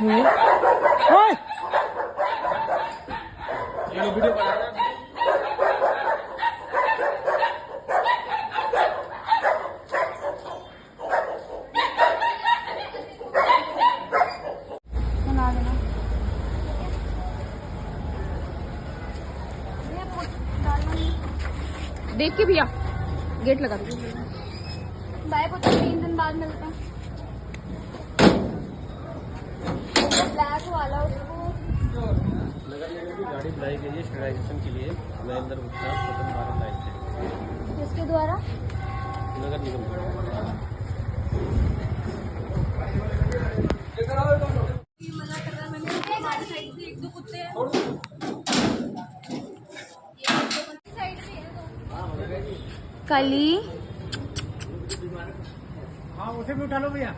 ओए! वीडियो बना रहा है। बना देना। देख के भैया गेट लगा दो। बाय को 3 दिन बाद मिलते हैं। ब्लैक वाला उसको नगर निगम की गाड़ी बुलाई गई है स्टेरिलाइजेशन के लिए। महेंद्र गुप्ता स्वतंत्र भारत लाइफ से। किसके द्वारा? नगर निगम द्वारा। कली हाँ उसे भी उठा लो भैया।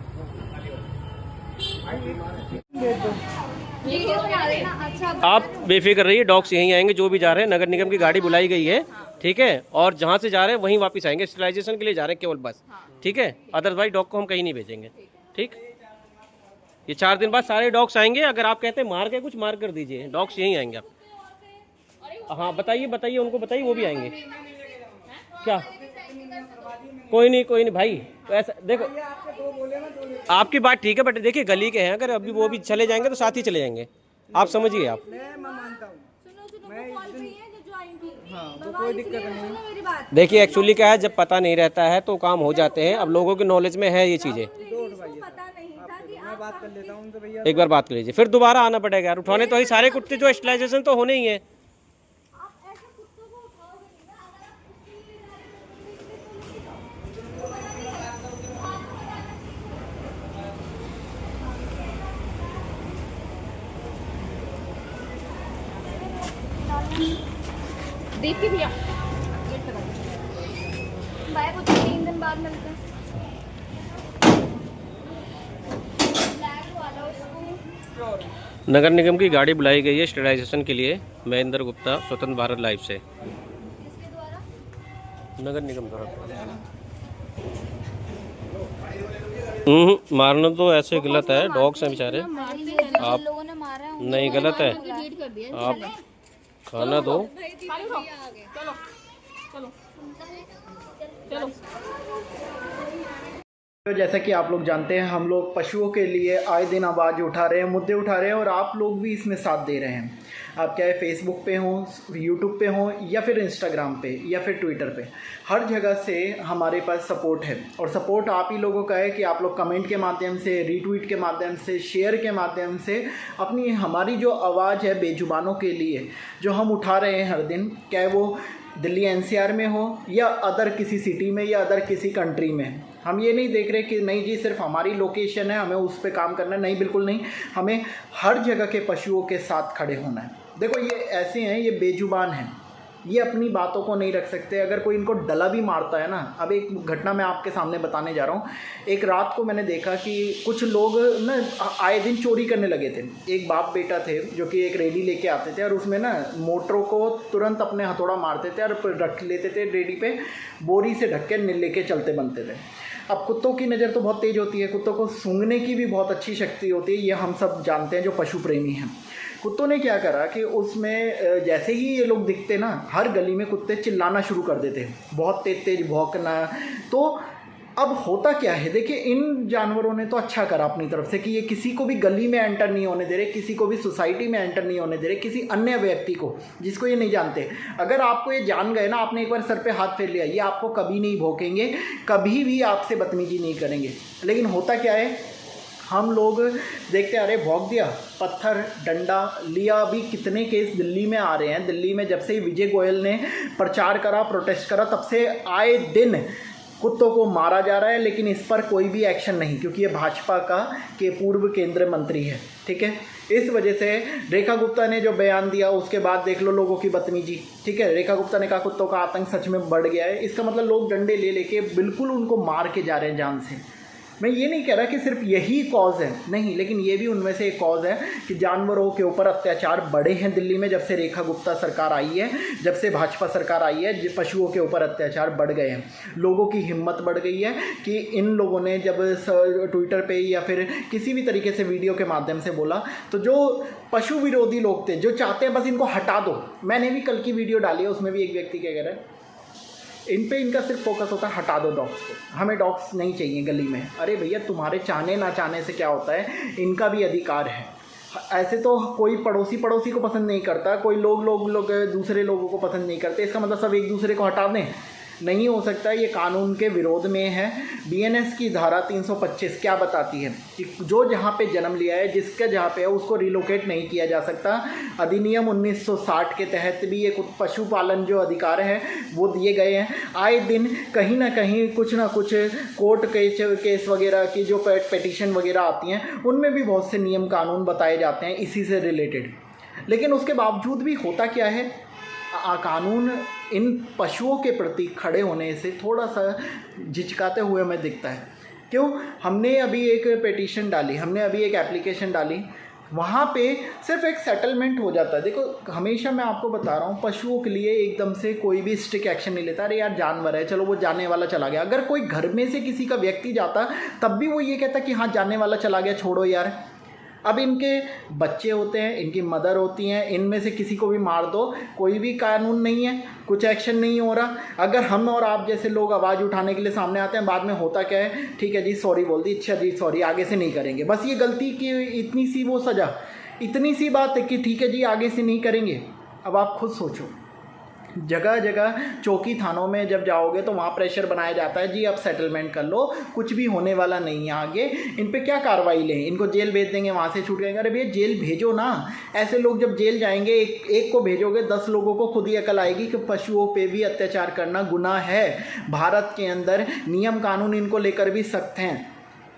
वीडियो बना देना। अच्छा आप बेफिक्र रहिए, डॉग्स यहीं आएंगे जो भी जा रहे हैं। नगर निगम की गाड़ी बुलाई गई है, ठीक है, और जहाँ से जा रहे हैं वहीं वापस आएंगे। स्टेरिलाइजेशन के लिए जा रहे हैं केवल बस, ठीक है। अदरवाइज डॉग को हम कहीं नहीं भेजेंगे, ठीक। ये 4 दिन बाद सारे डॉग्स आएंगे। अगर आप कहते हैं मार के कुछ मार कर दीजिए, डॉग्स यहीं आएंगे आप। हाँ बताइए बताइए, उनको बताइए, वो भी आएंगे। क्या? कोई नहीं भाई, तो ऐसा देखो, आपकी बात ठीक है, बट देखिए गली के हैं, अगर अभी वो भी चले जाएंगे तो साथ ही चले जाएंगे। आप समझिए आप। मैं मानता हूँ, हाँ वो कोई दिक्कत नहीं। देखिए एक्चुअली क्या है, जब पता नहीं रहता है तो काम हो जाते हैं। अब लोगों की नॉलेज में है ये चीज़ें। मैं बात कर लेता हूँ उनसे भैया। एक बार बात कर लीजिए, फिर दोबारा आना पड़ेगा यार। उठाने तो ही सारे कुत्ते जो स्टेरिलाइजेशन तो होने ही है। देख के भैया गेट लगा दो। बाय को 3 दिन बाद मिलते हैं। ब्लैक वाला उसको नगर निगम की गाड़ी बुलाई गई है स्टेरिलाइजेशन के लिए। महेंद्र गुप्ता स्वतंत्र भारत लाइफ से। किसके द्वारा? नगर निगम द्वारा। मारना तो ऐसे गलत है, डॉग्स हैं बेचारे। आप लोगों ने मारा है नहीं, गलत है। गेट कर दिया। आप खाना दो। चलो चलो चलो। तो जैसा कि आप लोग जानते हैं, हम लोग पशुओं के लिए आए दिन आवाज़ उठा रहे हैं, मुद्दे उठा रहे हैं, और आप लोग भी इसमें साथ दे रहे हैं। आप चाहे फेसबुक पे हों, यूट्यूब पे हों, या फिर इंस्टाग्राम पे, या फिर ट्विटर पे, हर जगह से हमारे पास सपोर्ट है। और सपोर्ट आप ही लोगों का है कि आप लोग कमेंट के माध्यम से, रीट्वीट के माध्यम से, शेयर के माध्यम से अपनी हमारी जो आवाज़ है बेजुबानों के लिए, जो हम उठा रहे हैं हर दिन, चाहे वो दिल्ली एनसीआर में हो या अदर किसी सिटी में या अदर किसी कंट्री में। हम ये नहीं देख रहे कि नहीं जी सिर्फ हमारी लोकेशन है, हमें उस पर काम करना है। नहीं, बिल्कुल नहीं। हमें हर जगह के पशुओं के साथ खड़े होना है। देखो ये ऐसे हैं, ये बेजुबान हैं, ये अपनी बातों को नहीं रख सकते। अगर कोई इनको डला भी मारता है ना, अब एक घटना मैं आपके सामने बताने जा रहा हूँ। एक रात को मैंने देखा कि कुछ लोग ना आए दिन चोरी करने लगे थे। एक बाप बेटा थे जो कि एक रेडी लेके आते थे, और उसमें ना मोटरों को तुरंत अपने हथौड़ा मारते थे और रख लेते थे रेडी पे, बोरी से ढक के लेके चलते बनते थे। अब कुत्तों की नज़र तो बहुत तेज़ होती है, कुत्तों को सूंघने की भी बहुत अच्छी शक्ति होती है, ये हम सब जानते हैं जो पशु प्रेमी हैं। कुत्तों ने क्या करा कि उसमें जैसे ही ये लोग दिखते ना, हर गली में कुत्ते चिल्लाना शुरू कर देते, बहुत तेज तेज भौंकना। तो अब होता क्या है, देखिए इन जानवरों ने तो अच्छा करा अपनी तरफ से कि ये किसी को भी गली में एंटर नहीं होने दे रहे, किसी को भी सोसाइटी में एंटर नहीं होने दे रहे, किसी अन्य व्यक्ति को जिसको ये नहीं जानते। अगर आपको ये जान गए ना, आपने एक बार सर पे हाथ फेर लिया, ये आपको कभी नहीं भौंकेंगे, कभी भी आपसे बदतमीजी नहीं करेंगे। लेकिन होता क्या है, हम लोग देखते आ रहे, भौंक दिया, पत्थर डंडा लिया। अभी कितने केस दिल्ली में आ रहे हैं। दिल्ली में जब से विजय गोयल ने प्रचार करा, प्रोटेस्ट करा, तब से आए दिन कुत्तों को मारा जा रहा है, लेकिन इस पर कोई भी एक्शन नहीं, क्योंकि ये भाजपा के पूर्व केंद्रीय मंत्री है, ठीक है। इस वजह से रेखा गुप्ता ने जो बयान दिया, उसके बाद देख लो लोगों की बदतमीजी, ठीक है। रेखा गुप्ता ने कहा कुत्तों का आतंक सच में बढ़ गया है। इसका मतलब लोग डंडे ले लेके बिल्कुल उनको मार के जा रहे हैं जान से। मैं ये नहीं कह रहा कि सिर्फ यही कॉज है, नहीं, लेकिन ये भी उनमें से एक कॉज है कि जानवरों के ऊपर अत्याचार बढ़े हैं दिल्ली में। जब से रेखा गुप्ता सरकार आई है, जब से भाजपा सरकार आई है, पशुओं के ऊपर अत्याचार बढ़ गए हैं। लोगों की हिम्मत बढ़ गई है कि इन लोगों ने जब ट्विटर पे या फिर किसी भी तरीके से वीडियो के माध्यम से बोला, तो जो पशु विरोधी लोग थे, जो चाहते हैं बस इनको हटा दो, मैंने भी कल की वीडियो डाली है, उसमें भी एक व्यक्ति क्या कह रहा है, इन पे इनका सिर्फ फोकस होता है हटा दो डॉग्स को, हमें डॉग्स नहीं चाहिए गली में। अरे भैया, तुम्हारे चाहने ना चाहने से क्या होता है, इनका भी अधिकार है। ऐसे तो कोई पड़ोसी को पसंद नहीं करता, कोई लोग दूसरे लोगों को पसंद नहीं करते, इसका मतलब सब एक दूसरे को हटा दें, नहीं हो सकता। ये कानून के विरोध में है। बीएनएस की धारा 325 क्या बताती है कि जो जहाँ पे जन्म लिया है, जिसका जहाँ पे है, उसको रिलोकेट नहीं किया जा सकता। अधिनियम 1960 के तहत भी एक पशुपालन जो अधिकार है वो दिए गए हैं। आए दिन कहीं ना कहीं कुछ ना कुछ कोर्ट केस वगैरह की जो पेटिशन वगैरह आती हैं, उनमें भी बहुत से नियम कानून बताए जाते हैं इसी से रिलेटेड। लेकिन उसके बावजूद भी होता क्या है, कानून इन पशुओं के प्रति खड़े होने से थोड़ा सा झिझकाते हुए हमें दिखता है। क्यों? हमने अभी एक पेटिशन डाली, हमने अभी एक एप्लीकेशन डाली, वहाँ पे सिर्फ एक सेटलमेंट हो जाता है। देखो, हमेशा मैं आपको बता रहा हूँ, पशुओं के लिए एकदम से कोई भी स्ट्रिक्ट एक्शन नहीं लेता। अरे यार, जानवर है, चलो वो जाने वाला चला गया। अगर कोई घर में से किसी का व्यक्ति जाता, तब भी वो ये कहता कि हाँ, जाने वाला चला गया, छोड़ो यार। अब इनके बच्चे होते हैं, इनकी मदर होती हैं, इनमें से किसी को भी मार दो, कोई भी कानून नहीं है, कुछ एक्शन नहीं हो रहा। अगर हम और आप जैसे लोग आवाज़ उठाने के लिए सामने आते हैं, बाद में होता क्या है, ठीक है जी सॉरी बोल दी, अच्छा जी सॉरी, आगे से नहीं करेंगे। बस ये गलती की इतनी सी वो सज़ा, इतनी सी बात है कि ठीक है जी आगे से नहीं करेंगे। अब आप खुद सोचो, जगह जगह चौकी थानों में जब जाओगे तो वहाँ प्रेशर बनाया जाता है, जी अब सेटलमेंट कर लो, कुछ भी होने वाला नहीं है आगे, इन पे क्या कार्रवाई लें, इनको जेल भेज देंगे, वहाँ से छूट जाएंगे। अरे भैया, जेल भेजो ना। ऐसे लोग जब जेल जाएंगे, एक को भेजोगे, 10 लोगों को खुद ही अकल आएगी कि पशुओं पे भी अत्याचार करना गुनाह है। भारत के अंदर नियम कानून इनको लेकर भी सख्त हैं।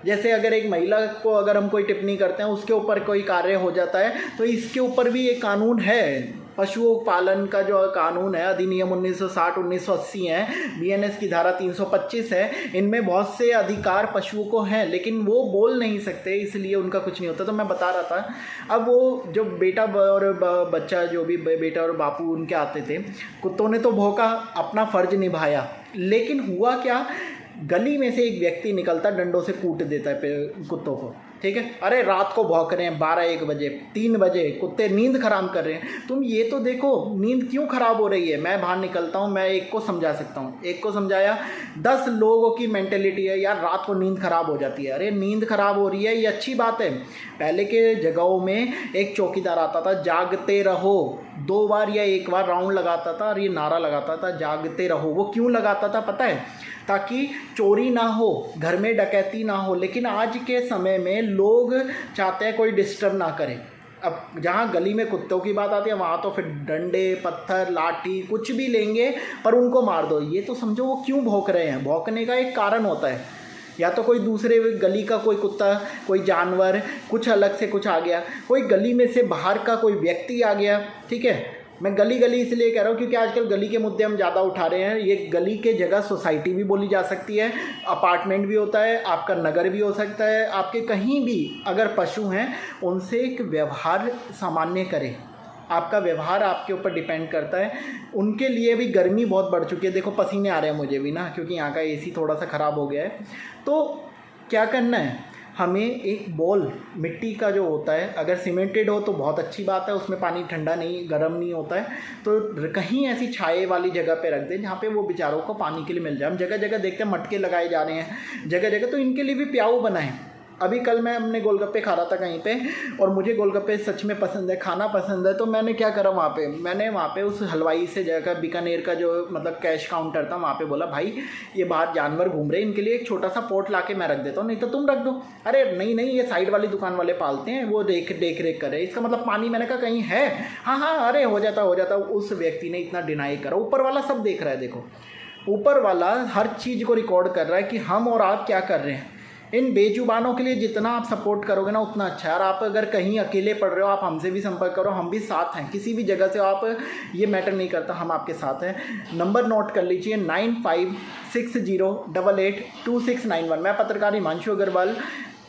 जैसे अगर एक महिला को अगर हम कोई टिप्पणी करते हैं, उसके ऊपर कोई कार्य हो जाता है, तो इसके ऊपर भी एक कानून है। पशुओं पालन का जो कानून है, अधिनियम 1960-1980 है, बीएनएस की धारा 325 है, इनमें बहुत से अधिकार पशुओं को हैं, लेकिन वो बोल नहीं सकते, इसलिए उनका कुछ नहीं होता। तो मैं बता रहा था, अब वो जो बेटा और बच्चा, जो भी बेटा और बापू उनके आते थे, कुत्तों ने तो भौंका, अपना फ़र्ज निभाया, लेकिन हुआ क्या, गली में से एक व्यक्ति निकलता, डंडों से कूट देता है कुत्तों को, ठीक है। अरे रात को भौंक रहे हैं, 12-1 बजे, 3 बजे, कुत्ते नींद खराब कर रहे हैं। तुम ये तो देखो, नींद क्यों खराब हो रही है। मैं बाहर निकलता हूँ, मैं एक को समझा सकता हूँ, एक को समझाया, 10 लोगों की मेंटेलिटी है यार, रात को नींद खराब हो जाती है। अरे नींद खराब हो रही है, ये अच्छी बात है। पहले के जगहों में एक चौकीदार आता था, जागते रहो, 2 बार या 1 बार राउंड लगाता था और ये नारा लगाता था, जागते रहो। वो क्यों लगाता था पता है? ताकि चोरी ना हो, घर में डकैती ना हो। लेकिन आज के समय में लोग चाहते हैं कोई डिस्टर्ब ना करे। अब जहाँ गली में कुत्तों की बात आती है, वहाँ तो फिर डंडे, पत्थर, लाठी कुछ भी लेंगे, पर उनको मार दो। ये तो समझो वो क्यों भौंक रहे हैं। भौंकने का एक कारण होता है, या तो कोई दूसरे गली का कोई कुत्ता, कोई जानवर, कुछ अलग से कुछ आ गया, कोई गली में से बाहर का कोई व्यक्ति आ गया, ठीक है। मैं गली इसलिए कह रहा हूँ क्योंकि आजकल गली के मुद्दे हम ज़्यादा उठा रहे हैं। ये गली के जगह सोसाइटी भी बोली जा सकती है, अपार्टमेंट भी होता है, आपका नगर भी हो सकता है। आपके कहीं भी अगर पशु हैं, उनसे एक व्यवहार सामान्य करें। आपका व्यवहार आपके ऊपर डिपेंड करता है। उनके लिए भी गर्मी बहुत बढ़ चुकी है, देखो पसीने आ रहे हैं मुझे भी ना, क्योंकि यहाँ का एसी थोड़ा सा ख़राब हो गया है। तो क्या करना है, हमें एक बॉल मिट्टी का जो होता है, अगर सीमेंटेड हो तो बहुत अच्छी बात है, उसमें पानी ठंडा नहीं, गर्म नहीं होता है, तो कहीं ऐसी छाए वाली जगह पे रख दें जहाँ पे वो बेचारों को पानी के लिए मिल जाए। हम जगह जगह देखते हैं मटके लगाए जा रहे हैं जगह जगह, तो इनके लिए भी प्याऊ बनाएं। अभी कल मैं अपने गोलगप्पे खा रहा था कहीं पे, और मुझे गोलगप्पे सच में पसंद है, खाना पसंद है। तो मैंने क्या करा, मैंने वहाँ पे उस हलवाई से जाकर, बीकानेर का जो मतलब कैश काउंटर था, वहाँ पे बोला, भाई ये बाहर जानवर घूम रहे हैं, इनके लिए एक छोटा सा पोट ला के मैं रख देता हूँ, नहीं तो तुम रख दो। अरे नहीं, ये साइड वाली दुकान वाले पालते हैं, वो देख रेख कर रहे हैं, इसका मतलब पानी, मैंने कहा कहीं है, हाँ, अरे हो जाता। उस व्यक्ति ने इतना डिनाई करा। ऊपर वाला सब देख रहा है, देखो ऊपर वाला हर चीज़ को रिकॉर्ड कर रहा है कि हम और आप क्या कर रहे हैं। इन बेजुबानों के लिए जितना आप सपोर्ट करोगे ना उतना अच्छा है। और आप अगर कहीं अकेले पढ़ रहे हो, आप हमसे भी संपर्क करो, हम भी साथ हैं। किसी भी जगह से आप, ये मैटर नहीं करता, हम आपके साथ हैं। नंबर नोट कर लीजिए 9560882691। मैं पत्रकार हिमांशु अग्रवाल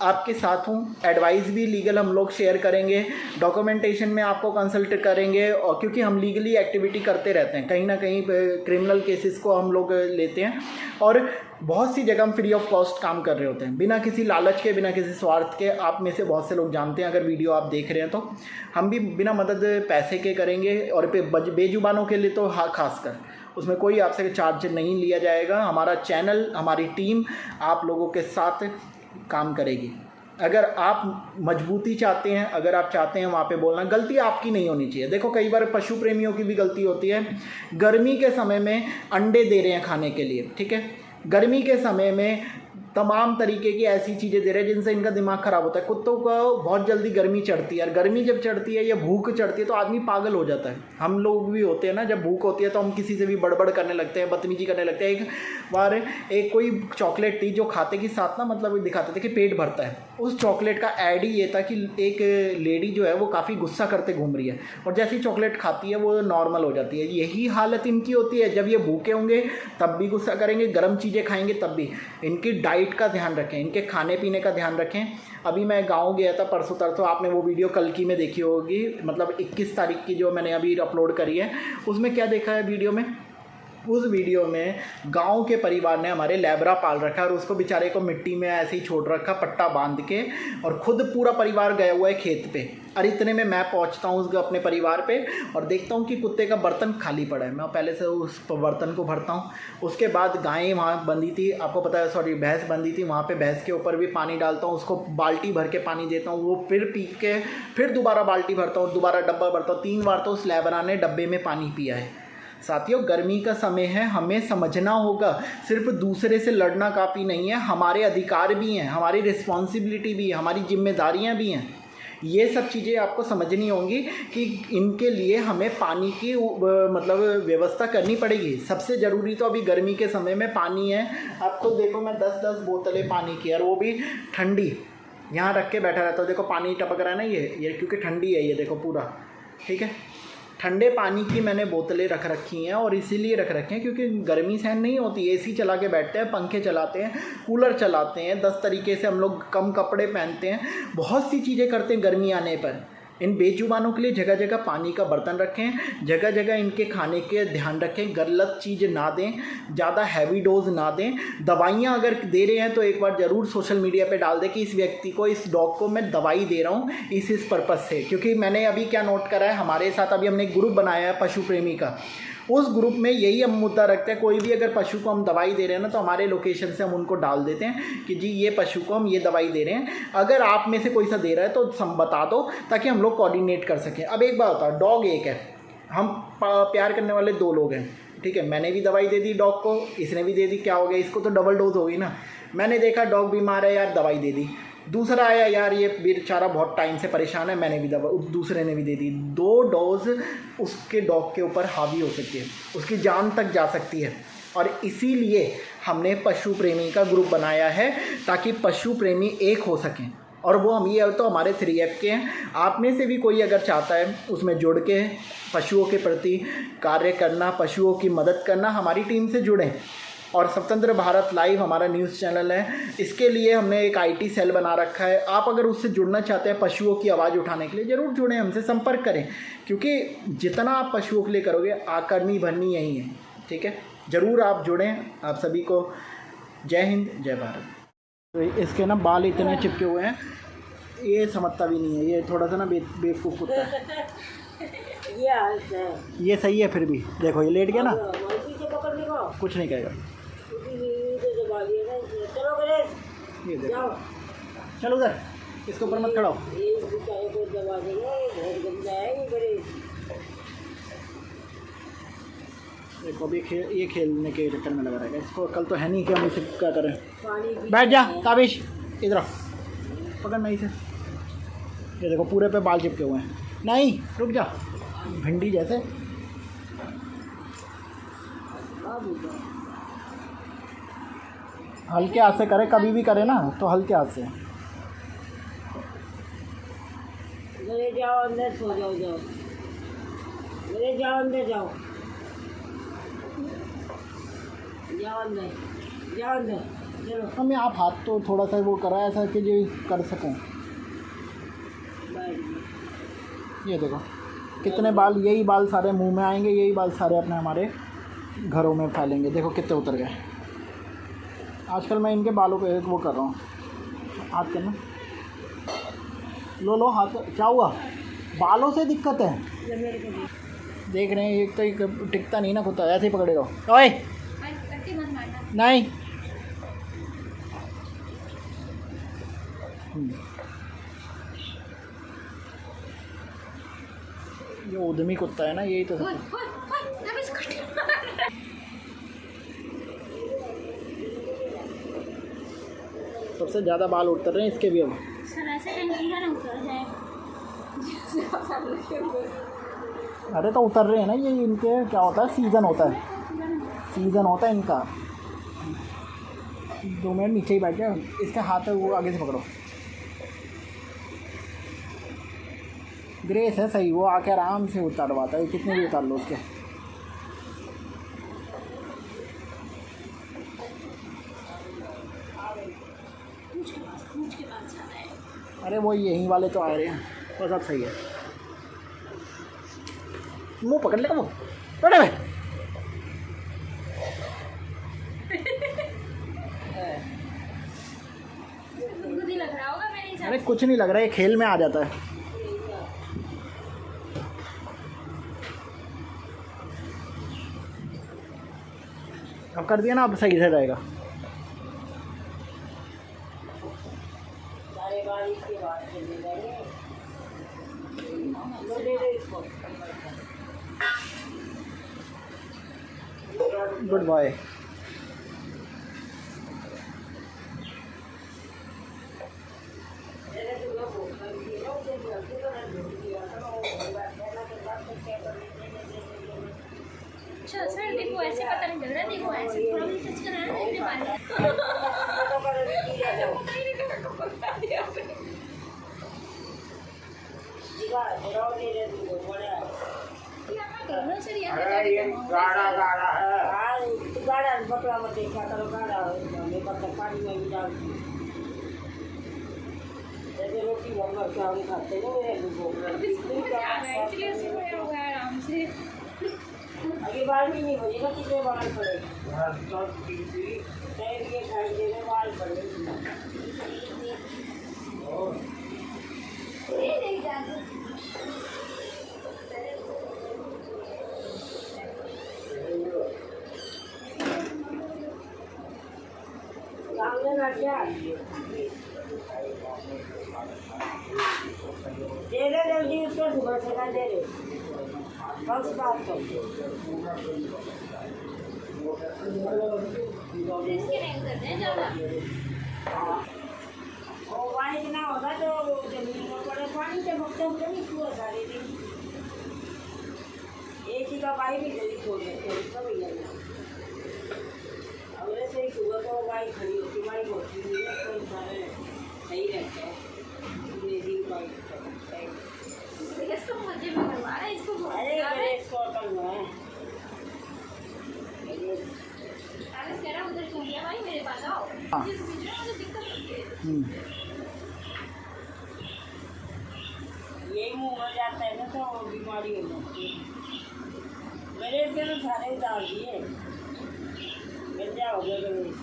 आपके साथ हूँ। एडवाइस भी लीगल हम लोग शेयर करेंगे, डॉक्यूमेंटेशन में आपको कंसल्ट करेंगे, और क्योंकि हम लीगली एक्टिविटी करते रहते हैं, कहीं ना कहीं क्रिमिनल केसेस को हम लोग लेते हैं, और बहुत सी जगह हम फ्री ऑफ कॉस्ट काम कर रहे होते हैं, बिना किसी लालच के, बिना किसी स्वार्थ के। आप में से बहुत से लोग जानते हैं, अगर वीडियो आप देख रहे हैं तो हम भी बिना मदद पैसे के करेंगे। और बेजुबानों के लिए तो हाँ खासकर, उसमें कोई आपसे चार्ज नहीं लिया जाएगा। हमारा चैनल, हमारी टीम आप लोगों के साथ काम करेगी। अगर आप मजबूती चाहते हैं, अगर आप चाहते हैं वहाँ पे बोलना, गलती आपकी नहीं होनी चाहिए। देखो कई बार पशु प्रेमियों की भी गलती होती है। गर्मी के समय में अंडे दे रहे हैं खाने के लिए, ठीक है, गर्मी के समय में तमाम तरीके की ऐसी चीज़ें दे रहे हैं जिनसे इनका दिमाग ख़राब होता है। कुत्तों को बहुत जल्दी गर्मी चढ़ती है, और गर्मी जब चढ़ती है या भूख चढ़ती है तो आदमी पागल हो जाता है। हम लोग भी होते हैं ना, जब भूख होती है तो हम किसी से भी बड़बड़ करने लगते हैं, बदतमीजी करने लगते हैं। एक बार एक कोई चॉकलेट थी जो खाते के साथ ना, मतलब दिखाते थे कि पेट भरता है। उस चॉकलेट का ऐड ही ये था कि एक लेडी जो है वो काफ़ी गुस्सा करते घूम रही है, और जैसी चॉकलेट खाती है वो नॉर्मल हो जाती है। यही हालत इनकी होती है। जब ये भूखे होंगे तब भी गुस्सा करेंगे, गर्म चीज़ें खाएंगे तब भी। इनकी डाइट का ध्यान रखें, इनके खाने पीने का ध्यान रखें। अभी मैं गांव गया था परसों तरसों, आपने वो वीडियो कल की में देखी होगी, मतलब 21 तारीख की जो मैंने अभी अपलोड करी है। उसमें क्या देखा है वीडियो में? उस वीडियो में गांव के परिवार ने हमारे लैब्रा पाल रखा है, और उसको बेचारे को मिट्टी में ऐसे ही छोड़ रखा पट्टा बांध के, और खुद पूरा परिवार गया हुआ है खेत पे। और इतने में मैं पहुंचता हूँ अपने परिवार पे और देखता हूँ कि कुत्ते का बर्तन खाली पड़ा है। मैं पहले से उस बर्तन को भरता हूँ। उसके बाद गायें वहाँ बंधी थी, आपको पता है, सॉरी भैंस बंधी थी, वहाँ पे भैंस के ऊपर भी पानी डालता हूँ, उसको बाल्टी भर के पानी देता हूँ, वो फिर पी के फिर दोबारा बाल्टी भरता हूँ, दोबारा डब्बा भरता हूँ। 3 बार तो उस लैब्रा ने डब्बे में पानी पिया है। साथियों, गर्मी का समय है, हमें समझना होगा सिर्फ दूसरे से लड़ना काफ़ी नहीं है, हमारे अधिकार भी हैं, हमारी रिस्पॉन्सिबिलिटी भी है, हमारी जिम्मेदारियां भी हैं। ये सब चीज़ें आपको समझनी होंगी कि इनके लिए हमें पानी की मतलब व्यवस्था करनी पड़ेगी। सबसे ज़रूरी तो अभी गर्मी के समय में पानी है। आपको देखो मैं 10-10 बोतलें पानी की, और वो भी ठंडी, यहाँ रख के बैठा रहता हूँ। देखो पानी टपक रहा है ना, ये क्योंकि ठंडी है, ये देखो पूरा, ठीक है। ठंडे पानी की मैंने बोतलें रख रखी हैं, और इसीलिए रख रखी हैं क्योंकि गर्मी सहन नहीं होती। एसी चला के बैठते हैं, पंखे चलाते हैं, कूलर चलाते हैं, 10 तरीके से हम लोग कम कपड़े पहनते हैं, बहुत सी चीज़ें करते हैं गर्मी आने पर। इन बेजुबानों के लिए जगह जगह पानी का बर्तन रखें, जगह जगह इनके खाने के ध्यान रखें, गलत चीज़ ना दें, ज़्यादा हैवी डोज ना दें। दवाइयाँ अगर दे रहे हैं तो एक बार ज़रूर सोशल मीडिया पे डाल दें कि इस व्यक्ति को, इस डॉग को मैं दवाई दे रहा हूँ इस पर्पज़ से। क्योंकि मैंने अभी क्या नोट करा है, हमारे साथ अभी हमने एक ग्रुप बनाया है पशु प्रेमी का, उस ग्रुप में यही हम मुद्दा रखते हैं, कोई भी अगर पशु को हम दवाई दे रहे हैं ना तो हमारे लोकेशन से हम उनको डाल देते हैं कि जी ये पशु को हम ये दवाई दे रहे हैं, अगर आप में से कोई सा दे रहा है तो हम बता दो ताकि हम लोग कोऑर्डिनेट कर सकें। अब एक बात होता है, डॉग एक है, हम प्यार करने वाले 2 लोग हैं, ठीक है। मैंने भी दवाई दे दी डॉग को, इसने भी दे दी, क्या हो गया, इसको तो डबल डोज हो गई ना। मैंने देखा डॉग बीमार है यार, दवाई दे दी। दूसरा आया, यार ये बेचारा बहुत टाइम से परेशान है, मैंने भी दवा, दूसरे ने भी दे दी। 2 डोज उसके डॉग के ऊपर हावी हो सकती है, उसकी जान तक जा सकती है। और इसीलिए हमने पशु प्रेमी का ग्रुप बनाया है ताकि पशु प्रेमी एक हो सकें। और वो हम ये तो हमारे 3F के हैं। आप में से भी कोई अगर चाहता है उसमें जुड़ के पशुओं के प्रति कार्य करना, पशुओं की मदद करना, हमारी टीम से जुड़ें। और स्वतंत्र भारत लाइव हमारा न्यूज़ चैनल है, इसके लिए हमने एक IT सेल बना रखा है। आप अगर उससे जुड़ना चाहते हैं पशुओं की आवाज़ उठाने के लिए, ज़रूर जुड़ें, हमसे संपर्क करें, क्योंकि जितना आप पशुओं के लिए करोगे आकरनी भरनी यही है, ठीक है। ज़रूर आप जुड़ें। आप सभी को जय हिंद, जय भारत। तो इसके ना बाल इतने चिपके हुए हैं, ये समझता भी नहीं है, ये थोड़ा सा ना बेवकूफ़ कुत्ता है। ये सही है, फिर भी देखो ये लेट गया ना, कुछ नहीं कहेगा। ये देखो, चलो उधर, इसके ऊपर मत खड़ा हो। देखो अभी ये खेलने के चक्कर में लगा रहेगा, इसको कल तो है नहीं कि हम इसे क्या करें। बैठ जा ताबिश, इधर पकड़ नहीं से। ये देखो पूरे पे बाल चिपके हुए हैं, नहीं रुक जा, भिंडी जैसे। हल्के हाथ से करे, कभी भी करे ना तो हल्के हाथ से। मेरे जाओ अंदर, सो जाओ, जाओ मेरे, जाओ अंदर, जाओ जाओ अंदर, जाओ अंदर, चलो। मम्मी आप हाथ तो थोड़ा सा वो करा ऐसा कि जो कर सकें। ये देखो कितने बाल, यही बाल सारे मुंह में आएंगे, यही बाल सारे अपने हमारे घरों में फैलेंगे। देखो कितने उतर गए। आजकल मैं इनके बालों पे वो कर रहा हूँ, हाथ करना। लो लो हाथ। क्या हुआ? बालों से दिक्कत है, देख रहे हैं। एक तो एक टिकता नहीं ना कुत्ता, ऐसे ही पकड़े रहो। ओए नहीं। ये उद्यमी कुत्ता है ना, यही तो सबसे ज़्यादा बाल उतर रहे हैं इसके भी अब। अरे तो उतर रहे हैं ना, ये इनके क्या होता है, सीज़न होता है, सीज़न होता है इनका। 2 मिनट नीचे ही बैठ जाओ, इसके हाथ वो आगे से पकड़ो। ग्रेस है सही, वो आके आराम से उतारवाता है, कितने भी उतार लो उसके। अरे वो यहीं वाले तो आ रहे हैं, बस अब सही है। मुंह पकड़ लेगा वो, बैठे भाई। अरे कुछ नहीं लग रहा है, खेल में आ जाता है। अब कर दिया ना, अब सही से रहेगा। Good boy. अच्छा सर देखो ऐसे पता नहीं चल रहा है, देखो ऐसे थोड़ा भी टच करा है देखने वाले। सर गाड़ा गाड़ा है, गाड़ा पकड़ा मत देखा करो, गाड़ा पानी में भी डाल जैसे रोटी भर के हम खाते हैं आराम से। अभी बाल भी नहीं बजे ना, कितने बाल पड़े बाल पड़े। सामने ना क्या दे दे, जल्दी उसको सुबह से दे दे, बस बात कर। वो पानी ना होगा तो जमीन में पड़े पानी से भक्तों को नहीं छुआ जा रही थी। एक ही का पानी भी जल्दी छोड़ देते हैं, सब ही लगना। अब ऐसे ही सुबह को गाय खड़ी होती, गाय होती है तो सारे सही रहते हैं। इसको मजे में करवा रहा है, इसको अरे मेरे इसको अकल में है। आगे कह रहा उधर चल गया भाई, मेरे पास आओ। मुझे दिक्कत होती है। यही मुँह में जाता है ना तो बीमारी हो जाती है। मेरे से तो सारे डाल दिए, गंजा हो गया मेरे।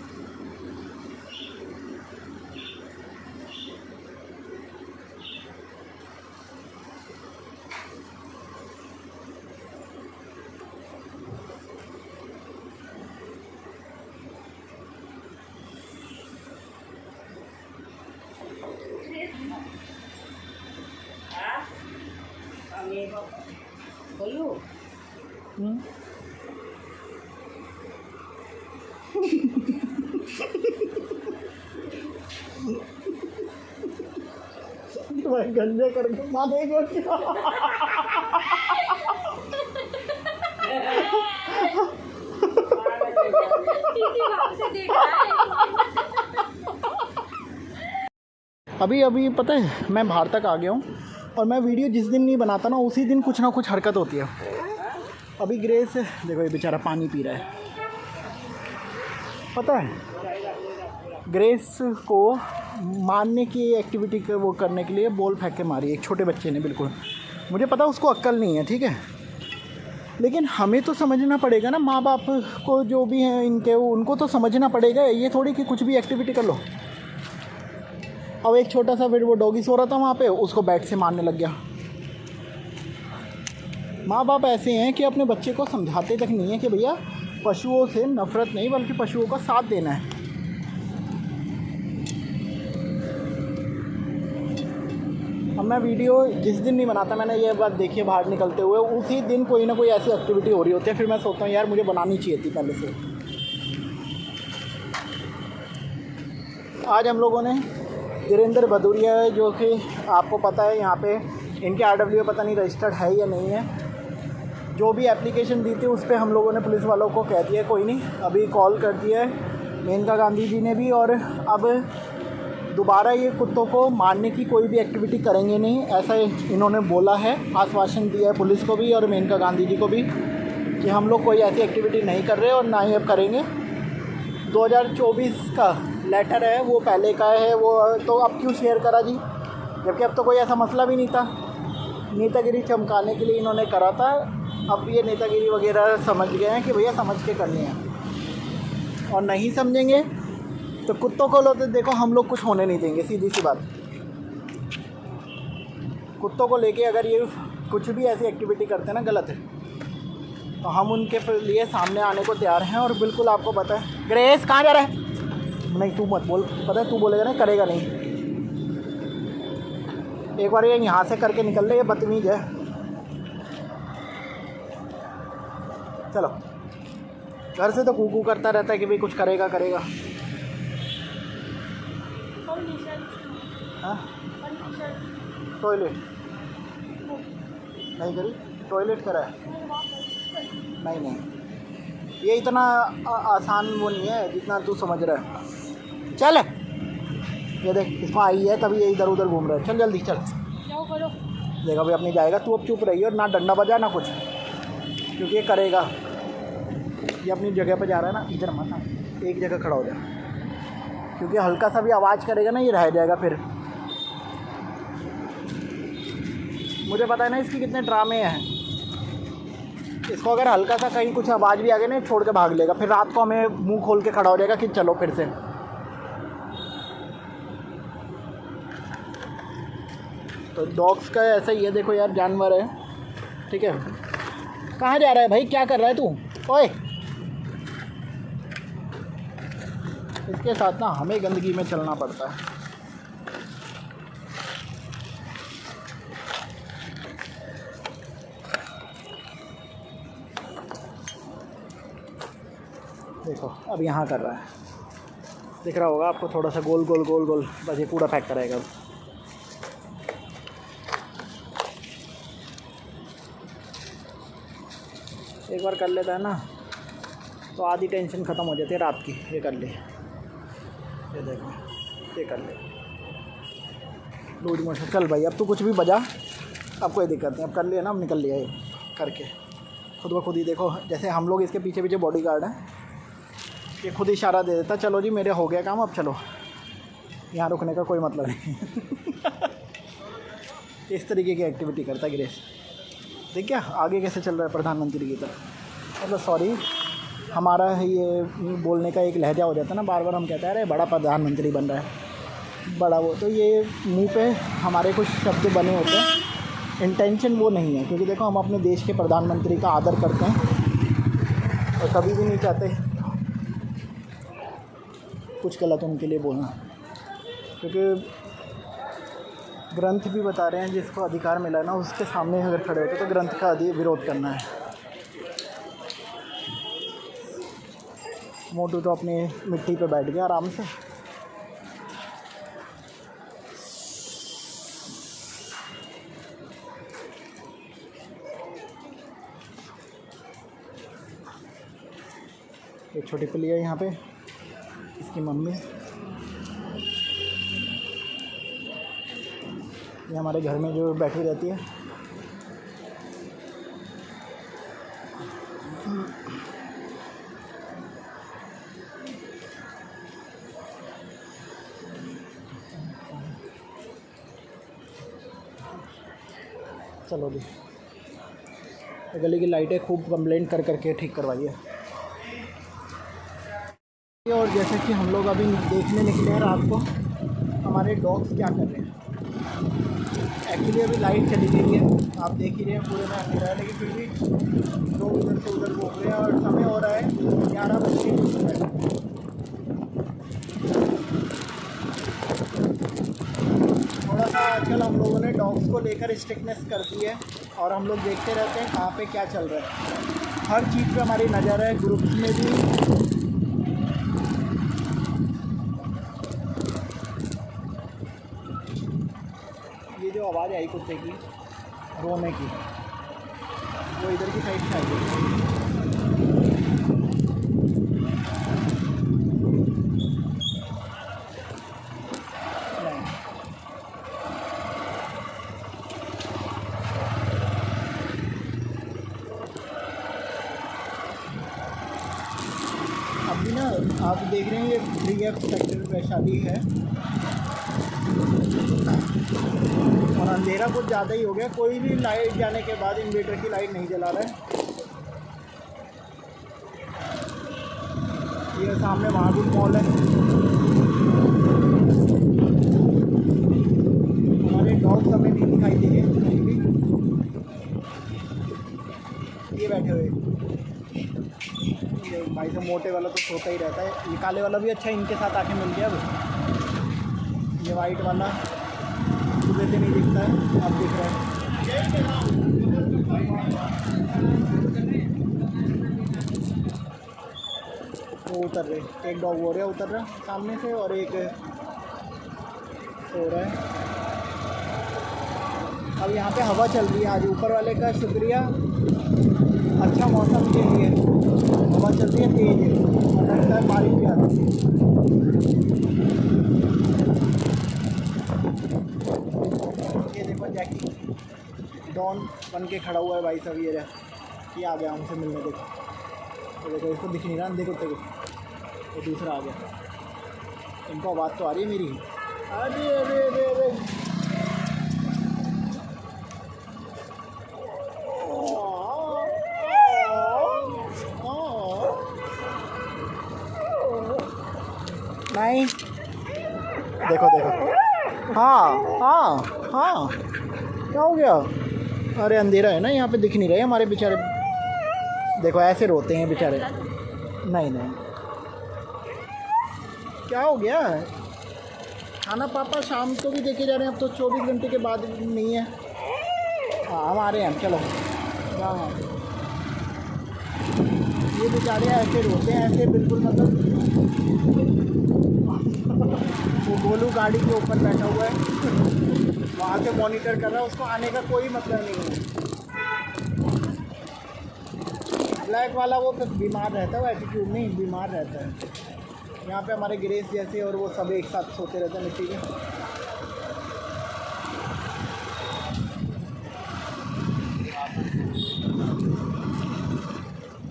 बोलू गंजे करके माँ देखो क्या। इसी भाव से देख रहा है। अभी पता है मैं बाहर तक आ गया हूँ, और मैं वीडियो जिस दिन नहीं बनाता ना उसी दिन कुछ ना कुछ हरकत होती है। अभी ग्रेस देखो, ये बेचारा पानी पी रहा है। पता है ग्रेस को मारने की एक्टिविटी वो करने के लिए बॉल फेंक के मारी एक छोटे बच्चे ने। बिल्कुल मुझे पता उसको अक्ल नहीं है, ठीक है, लेकिन हमें तो समझना पड़ेगा ना, माँ बाप को जो भी हैं इनके, उनको तो समझना पड़ेगा। ये थोड़ी कि कुछ भी एक्टिविटी कर लो। अब एक छोटा सा फिर वो डॉगी सो रहा था वहाँ पे, उसको बैट से मारने लग गया। माँ बाप ऐसे हैं कि अपने बच्चे को समझाते तक नहीं है कि भैया पशुओं से नफ़रत नहीं बल्कि पशुओं का साथ देना है। अब मैं वीडियो जिस दिन नहीं बनाता, मैंने ये बात देखी है बाहर निकलते हुए, उसी दिन कोई ना कोई ऐसी एक्टिविटी हो रही होती है। फिर मैं सोचता हूँ यार मुझे बनानी चाहिए थी पहले से। आज हम लोगों ने वीरेंद्र भदौरिया, जो कि आपको पता है यहाँ पे इनके RWA पता नहीं रजिस्टर्ड है या नहीं है, जो भी एप्लीकेशन दी थी उस पर हम लोगों ने पुलिस वालों को कह दिया कोई नहीं, अभी कॉल कर दिया है मेनका गांधी जी ने भी, और अब दोबारा ये कुत्तों को मारने की कोई भी एक्टिविटी करेंगे नहीं, ऐसा इन्होंने बोला है। आश्वासन दिया है पुलिस को भी और मेनका गांधी जी को भी कि हम लोग कोई ऐसी एक्टिविटी नहीं कर रहे और ना ही अब करेंगे। 2024 का लेटर है, वो पहले का है, वो तो अब क्यों शेयर करा जी, जबकि अब तो कोई ऐसा मसला भी नहीं था। नेतागिरी चमकाने के लिए इन्होंने करा था। अब ये नेतागिरी वगैरह समझ गए हैं कि भैया समझ के करनी है, और नहीं समझेंगे तो कुत्तों को लो तो देखो हम लोग कुछ होने नहीं देंगे। सीधी सी बात, कुत्तों को लेके अगर ये कुछ भी ऐसी एक्टिविटी करते हैं ना गलत है, तो हम उनके लिए सामने आने को तैयार हैं। और बिल्कुल आपको पता है ग्रेस कहाँ जा रहा है, नहीं तू मत बोल, पता है तू बोलेगा नहीं करेगा नहीं। एक बार ये यहाँ से करके निकल ले, ये बदतमीज है। चलो, घर से तो कूकू करता रहता है कि भाई कुछ करेगा करेगा। हाँ टॉयलेट नहीं करी, टॉयलेट करा है, नहीं ये इतना आसान वो नहीं है जितना तू समझ रहा है। चल ये देख, इसको आई है तभी ये इधर उधर घूम रहा है। चल जल्दी चल, देखा भाई अपनी जाएगा। तू अब चुप रही और ना डंडा बजा ना कुछ, क्योंकि ये करेगा। ये अपनी जगह पर जा रहा है ना, इधर मत, एक जगह खड़ा हो जा, क्योंकि हल्का सा भी आवाज़ करेगा ना ये रह जाएगा। फिर मुझे पता है ना इसकी कितने ड्रामे हैं। इसको अगर हल्का सा कहीं कुछ आवाज़ भी आ गई ना, छोड़ के भाग लेगा। फिर रात को हमें मुंह खोल के खड़ा हो जाएगा कि चलो फिर से। तो डॉग्स का ऐसा ही है, देखो यार जानवर है, ठीक है। कहाँ जा रहा है भाई, क्या कर रहा है तू, ओए। इसके साथ ना हमें गंदगी में चलना पड़ता है। देखो अब यहाँ कर रहा है, दिख रहा होगा आपको, थोड़ा सा गोल गोल गोल गोल, बस ये कूड़ा फेंक करेगा। एक बार कर लेता है ना तो आधी टेंशन ख़त्म हो जाती है रात की। ये कर ले, ये देखो, ये कर ले, लूज मोशन। चल भाई अब तो कुछ भी बजा, अब कोई दिक्कत नहीं, अब कर लिया ना, अब निकल लिया ये करके खुद ब खुद ही। देखो जैसे हम लोग इसके पीछे पीछे बॉडी गार्ड हैं, ये खुद इशारा दे देता, चलो जी मेरे हो गया काम, अब चलो, यहाँ रुकने का कोई मतलब नहीं। इस तरीके की एक्टिविटी करता है ग्रेस। देख क्या आगे कैसे चल रहा है प्रधानमंत्री की तरफ। मतलब सॉरी, हमारा ये बोलने का एक लहजा हो जाता है ना, बार बार हम कहते हैं अरे बड़ा प्रधानमंत्री बन रहा है, बड़ा वो, तो ये मुंह पे हमारे कुछ शब्द बने होते हैं, इंटेंशन वो नहीं है। क्योंकि देखो हम अपने देश के प्रधानमंत्री का आदर करते हैं और कभी भी नहीं चाहते कुछ गलत उनके लिए बोलना, क्योंकि ग्रंथ भी बता रहे हैं जिसको अधिकार मिला है ना, उसके सामने अगर खड़े होते तो ग्रंथ का विरोध करना है। मोटू तो अपनी मिट्टी पे बैठ गया आराम से। एक छोटी पुली है यहाँ पे, इसकी मम्मी। ये हमारे घर में जो बैठी रहती है। चलो जी, गली की लाइटें खूब कंप्लेंट कर करके ठीक करवाइए। और जैसे कि हम लोग अभी देखने निकले हैं रात को हमारे डॉग्स क्या कर रहे हैं। एक्चुअली अभी लाइट चली गई है, आप देख ही रहे हैं पूरे में अंधेरा है, लेकिन फिर भी लोग इधर से उधर घूम रहे हैं और समय हो रहा है 11:20। थोड़ा सा आजकल हम लोगों ने डॉग्स को लेकर स्ट्रिक्टनेस कर दी है और हम लोग देखते रहते हैं कहाँ पे क्या चल रहा है। हर चीज़ पे हमारी नज़र है, ग्रुप्स में भी। ये जो आवाज़ आई कुत्ते की रोने की, वो इधर की साइड से आई। अभी ना आप देख रहे हैं ये 3F सेक्टर वैशाली है और अंधेरा कुछ ज़्यादा ही हो गया। कोई भी लाइट जाने के बाद इन्वर्टर की लाइट नहीं जला रहा है। ये सामने महावीर मॉल है। हमारे डॉग्स हमें नहीं दिखाई दे रहे कहीं भी। ये बैठे हुए भाई साहब, मोटे वाला तो सोता ही रहता है। ये काले वाला भी अच्छा इनके साथ आके मिल गया। अब ये वाइट वाला सुबह से नहीं दिखता है, अब दिख रहा है। वो उतर रहे, एक डॉग हो रहा है उतर रहा सामने से और एक सो रहा है। अब यहाँ पे हवा चल रही है, आज ऊपर वाले का शुक्रिया, अच्छा मौसम के लिए हवा चल रही है, तेज़ है और लगता है बारिश भी आती है। ये देखो जैकी डॉन बन के खड़ा हुआ है भाई साहब। ये आ गया हमसे मिलने। देखो तो देखो, इसको दिख नहीं रहा, देखो देखो वो दूसरा आ गया। इनको आवाज़ तो आ रही है मेरी। अरे अरे अरे अरे नहीं, देखो देखो, हाँ हाँ हाँ, क्या हो गया? अरे अंधेरा है ना, यहाँ पे दिख नहीं रहे हमारे बेचारे। देखो ऐसे रोते हैं बेचारे। नहीं नहीं, क्या हो गया? खाना पापा शाम को भी देखे जा रहे हैं, अब तो 24 घंटे के बाद नहीं है। हाँ हम आ रहे हैं, चलो। हाँ ये बेचारे ऐसे रोते हैं, ऐसे बिल्कुल मतलब। वो गोलू गाड़ी के ऊपर बैठा हुआ है, वहाँ से मॉनिटर कर रहा है, उसको आने का कोई मतलब नहीं है। ब्लैक वाला वो बीमार रहता है, वो एटीट्यूड नहीं, बीमार रहता है। यहाँ पे हमारे ग्रेस जैसे और वो सब एक साथ सोते रहते हैं मिट्टी में।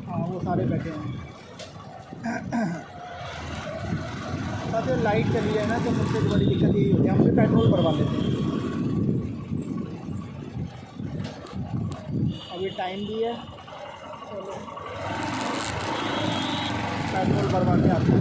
हाँ वो सारे बैठे हैं। तो लाइट चली जाए ना तो सबसे बड़ी दिक्कत यही होती है, हम भी पेट्रोल भरवा लेते हैं। अभी टाइम भी है, चलो पेट्रोल भरवा के आते हैं।